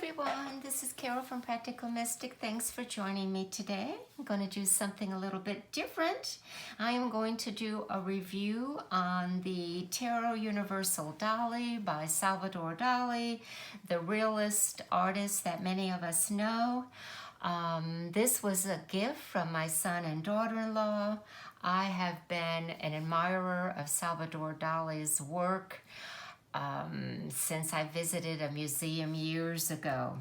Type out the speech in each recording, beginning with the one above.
everyone, this is Carol from Practical Mystic. Thanks for joining me today. I'm going to do something a little bit different. I am going to do a review on the Tarot Universal Dali by Salvador Dali, the realist artist that many of us know. This was a gift from my son and daughter-in-law. I have been an admirer of Salvador Dali's work since I visited a museum years ago.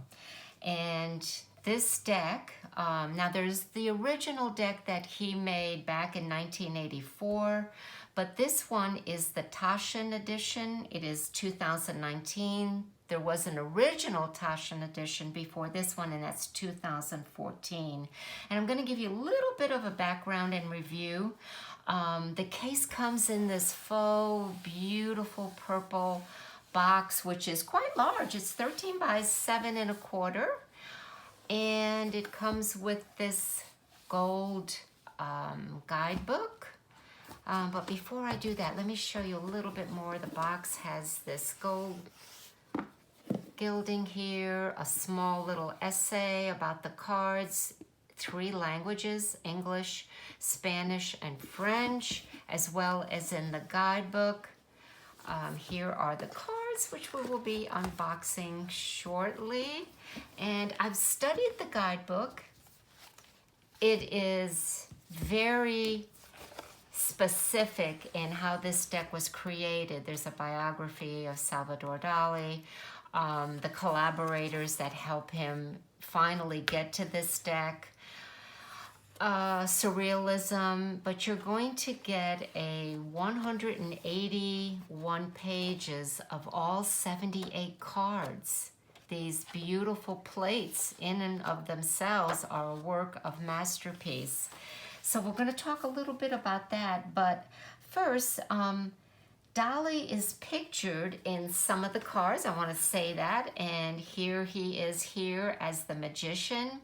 And this deck, now there's the original deck that he made back in 1984, but this one is the Taschen edition. It is 2019. There was an original Taschen edition before this one, and that's 2014. And I'm going to give you a little bit of a background and review. The case comes in this faux, beautiful purple box, which is quite large. It's 13 by 7.25. And it comes with this gold guidebook. But before I do that, let me show you a little bit more. The box has this gold gilding here, a small little essay about the cards, 3 languages, English, Spanish, and French, as well as in the guidebook. Here are the cards, which we will be unboxing shortly. And I've studied the guidebook. It is very specific in how this deck was created. There's a biography of Salvador Dali, the collaborators that help him finally get to this deck, surrealism, but you're going to get a 181 pages of all 78 cards. These beautiful plates in and of themselves are a work of masterpiece. So we're going to talk a little bit about that, but first, Dali is pictured in some of the cards. I want to say that. And here he is here as the magician.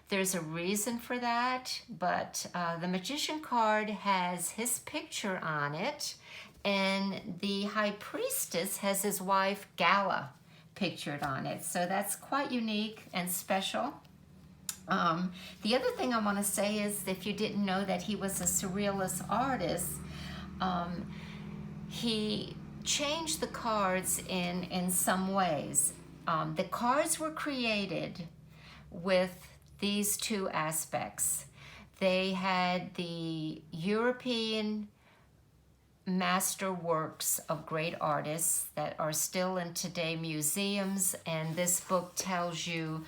There's a reason for that, but the magician card has his picture on it, and the high priestess has his wife Gala pictured on it. So that's quite unique and special. The other thing I want to say is, if you didn't know that he was a surrealist artist, he changed the cards in some ways. The cards were created with these 2 aspects. They had the European master works of great artists that are still in today museums, and this book tells you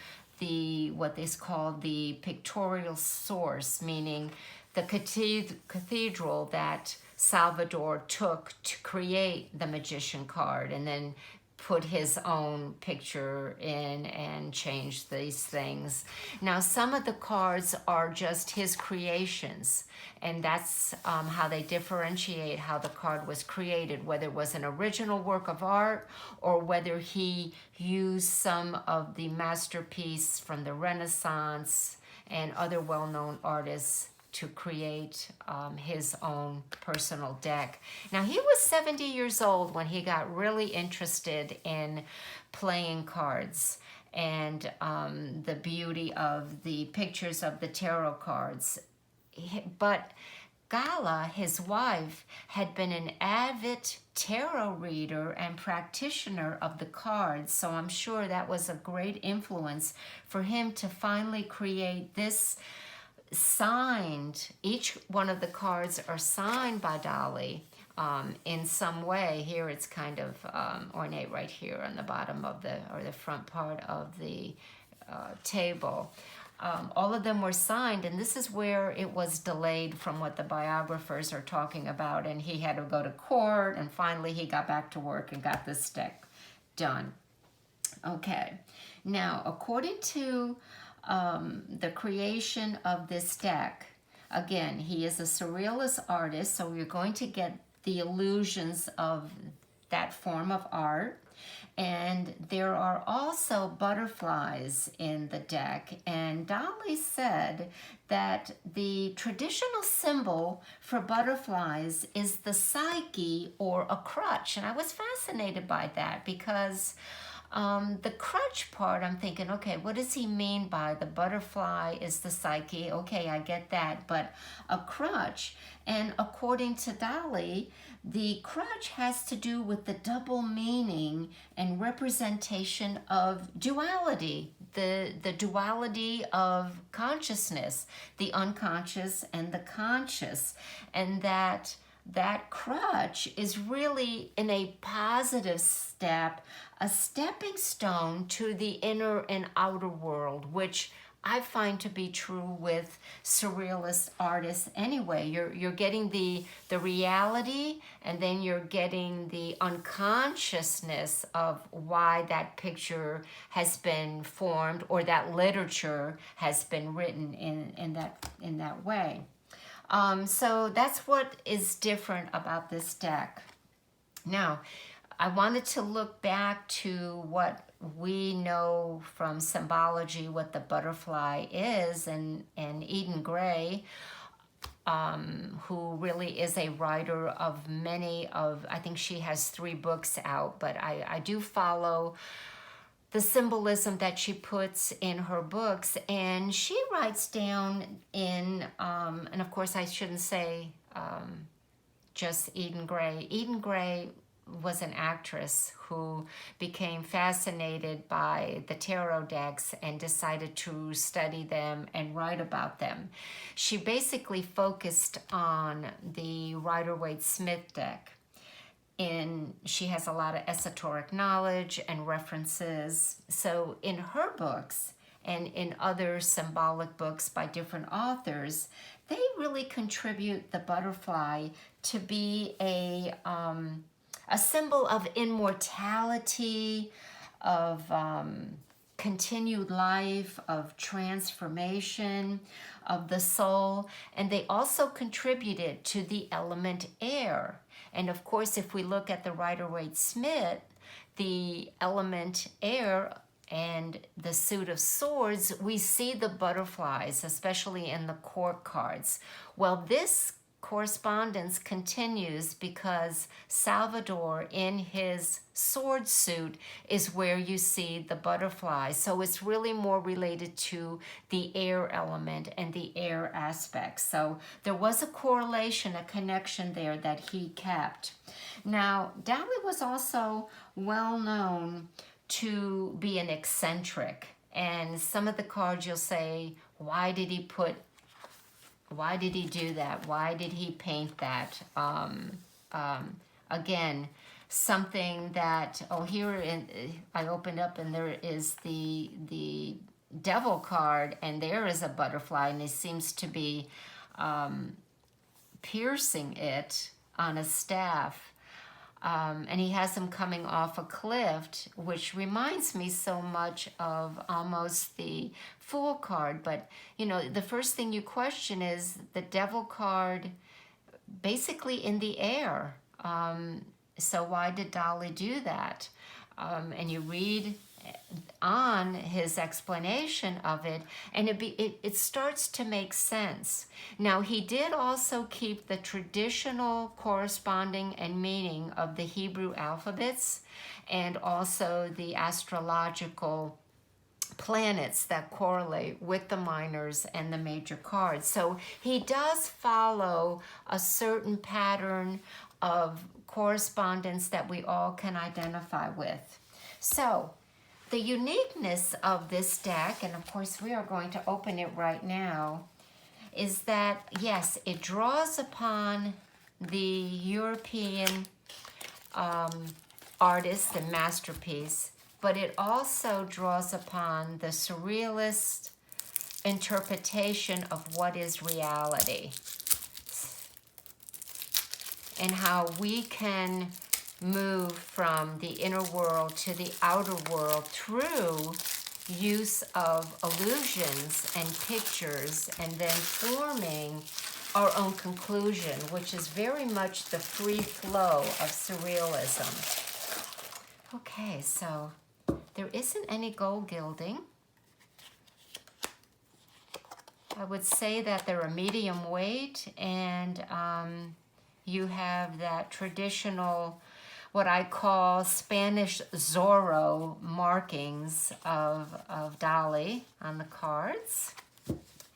what is called the pictorial source, meaning the cathedral that Salvador took to create the magician card, and then put his own picture in and change these things. Now, some of the cards are just his creations, and that's how they differentiate how the card was created, whether it was an original work of art or whether he used some of the masterpiece from the Renaissance and other well-known artists to create his own personal deck. Now, he was 70 years old when he got really interested in playing cards and the beauty of the pictures of the tarot cards. But Gala, his wife, had been an avid tarot reader and practitioner of the cards, so I'm sure that was a great influence for him to finally create this signed. Each one of the cards are signed by Dali in some way. Here it's kind of ornate right here on the bottom of the front part of the table. All of them were signed, and this is where it was delayed from what the biographers are talking about, and he had to go to court, and finally he got back to work and got this deck done. Okay, now according to the creation of this deck, again, he is a surrealist artist, so you're going to get the illusions of that form of art. And there are also butterflies in the deck, and Dali said that the traditional symbol for butterflies is the psyche or a crutch, and I was fascinated by that because The crutch part, I'm thinking, okay, what does he mean by the butterfly is the psyche? Okay, I get that, but a crutch, and according to Dali, the crutch has to do with the double meaning and representation of duality, the duality of consciousness, the unconscious and the conscious, and that crutch is really in a positive step, a stepping stone to the inner and outer world, which I find to be true with surrealist artists anyway. You're getting the reality, and then you're getting the unconsciousness of why that picture has been formed or that literature has been written in that way. So that's what is different about this deck. Now, I wanted to look back to what we know from symbology, what the butterfly is, and Eden Gray, who really is a writer of many of, I think she has 3 books out, but I do follow the symbolism that she puts in her books, and she writes down in, and of course I shouldn't say just Eden Gray. Eden Gray was an actress who became fascinated by the tarot decks and decided to study them and write about them. She basically focused on the Rider-Waite-Smith deck. She has a lot of esoteric knowledge and references. So in her books and in other symbolic books by different authors, they really contribute the butterfly to be a symbol of immortality, of continued life, of transformation of the soul. And they also contributed to the element air. And of course, if we look at the Rider-Waite-Smith, the element air and the suit of swords, we see the butterflies, especially in the court cards. Well, this correspondence continues because Salvador, in his sword suit, is where you see the butterfly. So it's really more related to the air element and the air aspect. So there was a correlation, a connection there that he kept. Now, Dali was also well known to be an eccentric. And some of the cards you'll say, why did he do that? Why did he paint that? Again, something that, I opened up and there is the devil card, and there is a butterfly, and it seems to be piercing it on a staff. And he has him coming off a cliff, which reminds me so much of almost the Fool card. But, the first thing you question is the Devil card basically in the air. So why did Dali do that? And you read on his explanation of it, and it starts to make sense. Now, he did also keep the traditional corresponding and meaning of the Hebrew alphabets and also the astrological planets that correlate with the minors and the major cards. So he does follow a certain pattern of correspondence that we all can identify with. So the uniqueness of this deck, and of course we are going to open it right now, is that, yes, it draws upon the European artist and masterpiece, but it also draws upon the surrealist interpretation of what is reality and how we can move from the inner world to the outer world through use of illusions and pictures, and then forming our own conclusion, which is very much the free flow of surrealism. Okay, so there isn't any gold gilding. I would say that they're a medium weight, and you have that traditional what I call Spanish Zorro markings of Dali on the cards.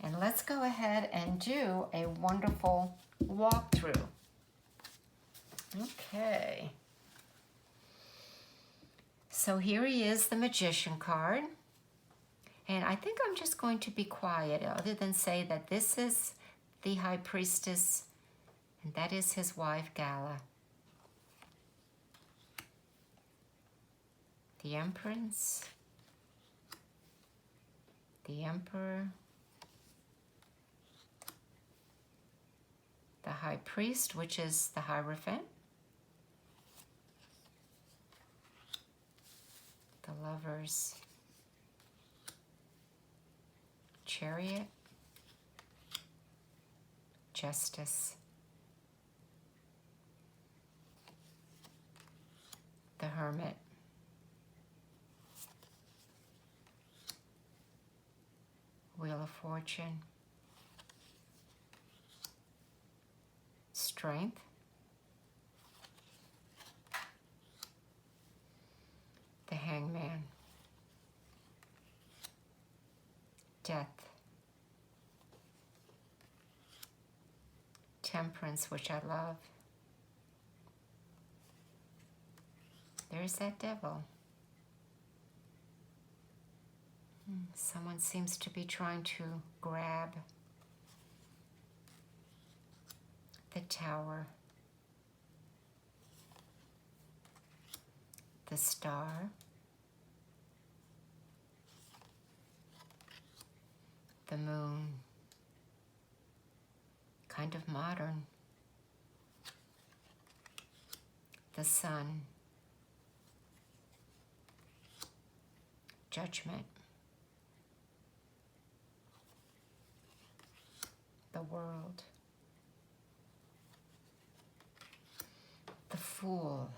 And let's go ahead and do a wonderful walkthrough. Okay. So here he is, the Magician card. And I think I'm just going to be quiet other than say that this is the High Priestess and that is his wife, Gala. The Empress, the Emperor, the High Priest, which is the Hierophant, the Lovers, Chariot, Justice, the Hermit, Wheel of Fortune, Strength, the Hangman, Death, Temperance, which I love. There's that Devil. Someone seems to be trying to grab the Tower, the Star, the Moon, kind of modern, the Sun, Judgment, the World, the Fool.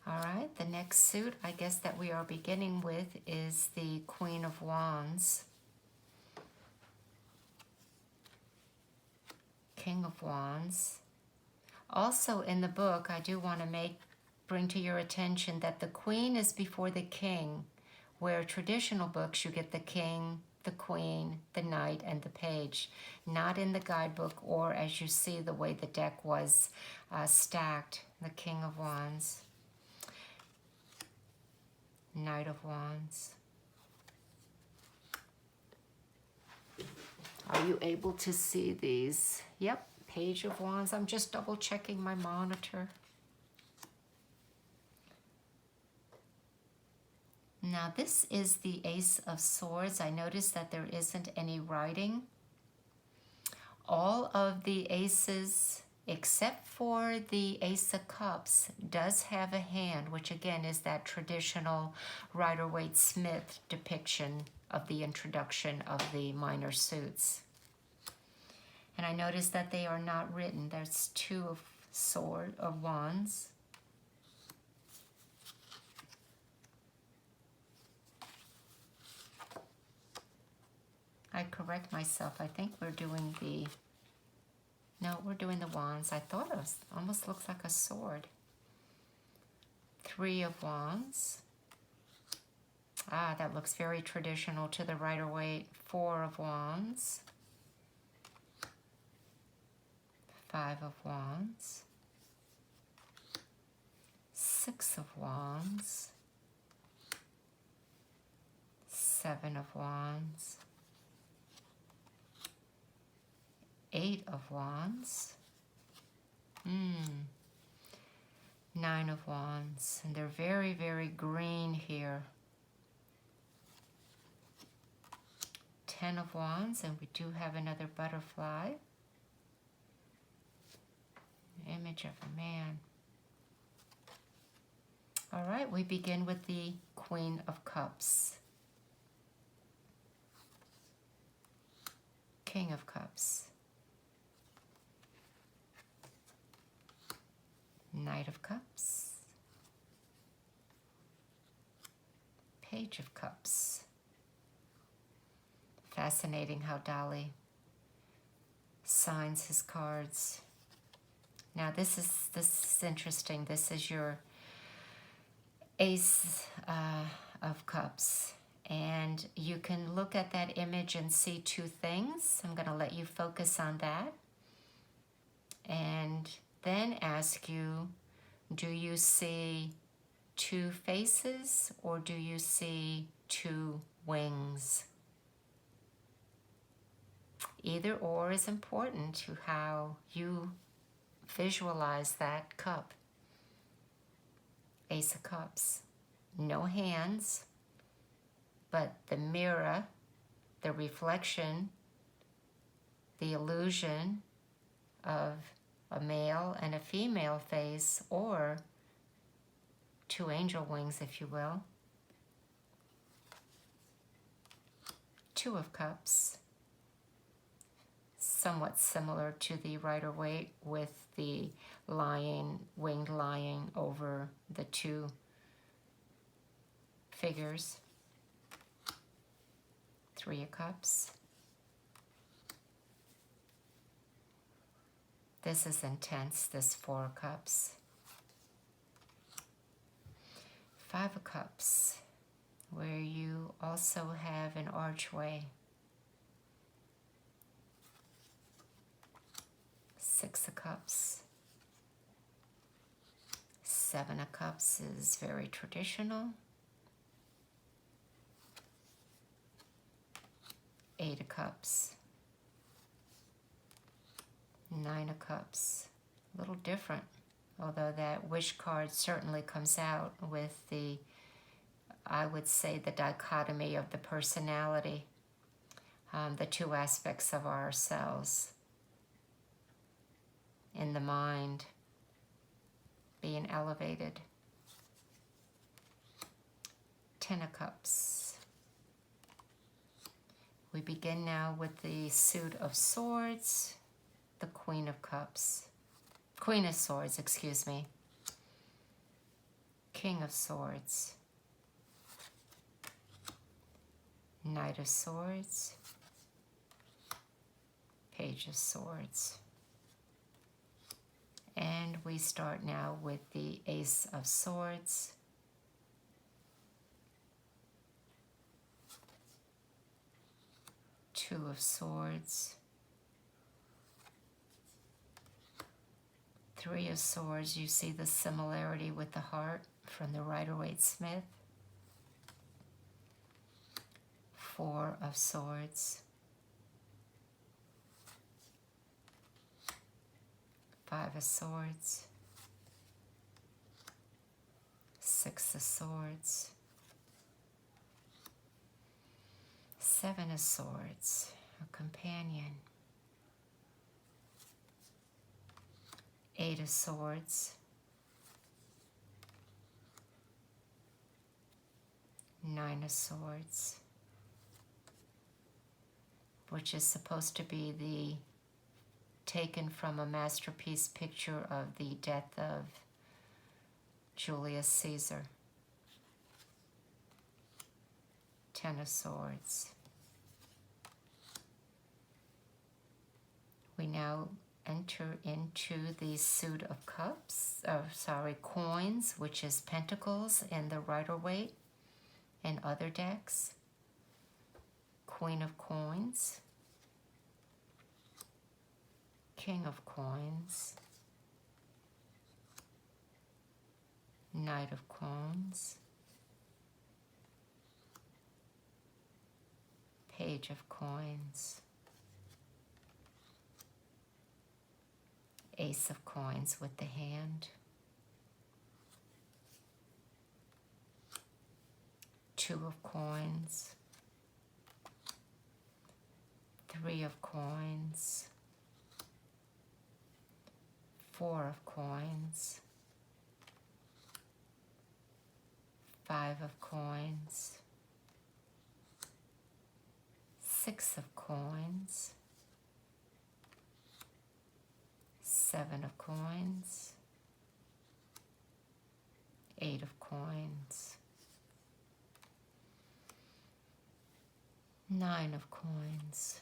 All right, the next suit I guess that we are beginning with is the Queen of Wands, King of Wands. Also in the book, I do want to bring to your attention that the Queen is before the King, where traditional books you get the King, the Queen, the Knight, and the Page. Not in the Guidebook, or as you see the way the deck was stacked, the King of Wands, Knight of Wands. Are you able to see these? Yep, Page of Wands. I'm just double checking my monitor. Now this is the Ace of Swords. I noticed that there isn't any writing. All of the aces, except for the Ace of Cups, does have a hand, which again is that traditional Rider-Waite-Smith depiction of the introduction of the minor suits. And I noticed that they are not written. There's two of Wands. I correct myself. I think we're doing the... No, we're doing the Wands. I thought it was, almost looks like a sword. Three of Wands. Ah, that looks very traditional to the Rider-Waite. Four of Wands. Five of Wands. Six of Wands. Seven of Wands. Eight of Wands. Nine of Wands. And they're very, very green here. 10 of Wands, and we do have another butterfly. Image of a man. All right, we begin with the Queen of Cups. King of Cups. Knight of Cups. Page of Cups. Fascinating how Dali signs his cards. Now this is interesting. This is your Ace of Cups. And you can look at that image and see two things. I'm going to let you focus on that. And then ask you, do you see two faces or do you see two wings? Either or is important to how you visualize that cup. Ace of Cups. No hands, but the mirror, the reflection, the illusion of a male and a female face, or two angel wings, if you will. Two of Cups. Somewhat similar to the Rider-Waite, with the winged lying over the two figures. Three of Cups. This is intense, this Four of Cups. Five of Cups, where you also have an archway. Six of Cups. Seven of Cups is very traditional. Eight of Cups. Nine of Cups. A little different, although that wish card certainly comes out with the, I would say, the dichotomy of the personality, the two aspects of ourselves. In the mind, being elevated. Ten of Cups. We begin now with the suit of swords, the Queen of Cups. Queen of Swords, excuse me. King of Swords. Knight of Swords. Page of Swords. And we start now with the Ace of Swords. Two of Swords. Three of Swords, you see the similarity with the heart from the Rider-Waite-Smith. Four of Swords. Five of Swords. Six of Swords. Seven of Swords, a companion. Eight of Swords. Nine of Swords, which is supposed to be the taken from a masterpiece picture of the death of Julius Caesar. Ten of Swords. We now enter into the suit of cups, coins, which is pentacles in the Rider-Waite and other decks. Queen of Coins. King of Coins. Knight of Coins. Page of Coins. Ace of Coins with the hand. Two of Coins. Three of Coins. Four of Coins. Five of Coins. Six of Coins. Seven of Coins. Eight of Coins. Nine of Coins.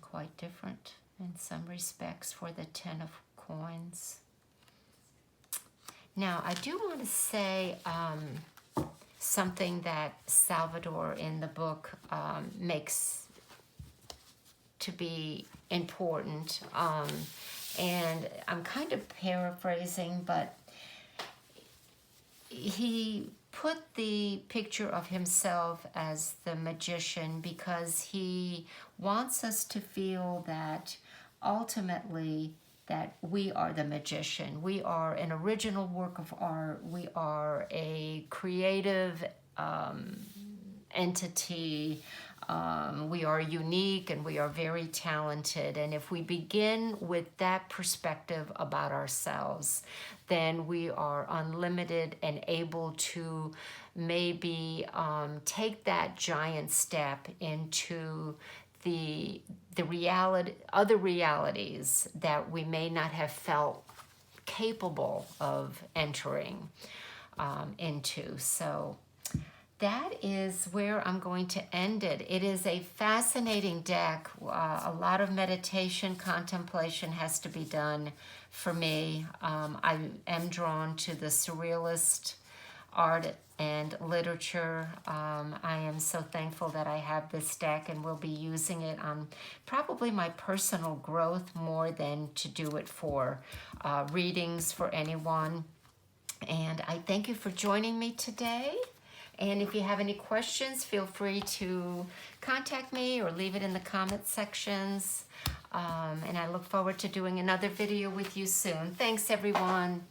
Quite different. in some respects for the 10 of coins. Now, I do want to say something that Salvador in the book makes to be important. And I'm kind of paraphrasing, but he put the picture of himself as the magician because he wants us to feel that ultimately that we are the magician. We are an original work of art. We are a creative entity. We are unique and we are very talented. And if we begin with that perspective about ourselves, then we are unlimited and able to maybe take that giant step into the reality, other realities that we may not have felt capable of entering into. So that is where I'm going to end it. It is a fascinating deck. A lot of meditation, contemplation has to be done for me. I am drawn to the surrealist art and literature. I am so thankful that I have this deck and will be using it on probably my personal growth more than to do it for readings for anyone. And I thank you for joining me today. And if you have any questions, feel free to contact me or leave it in the comment sections. And I look forward to doing another video with you soon. Thanks, everyone.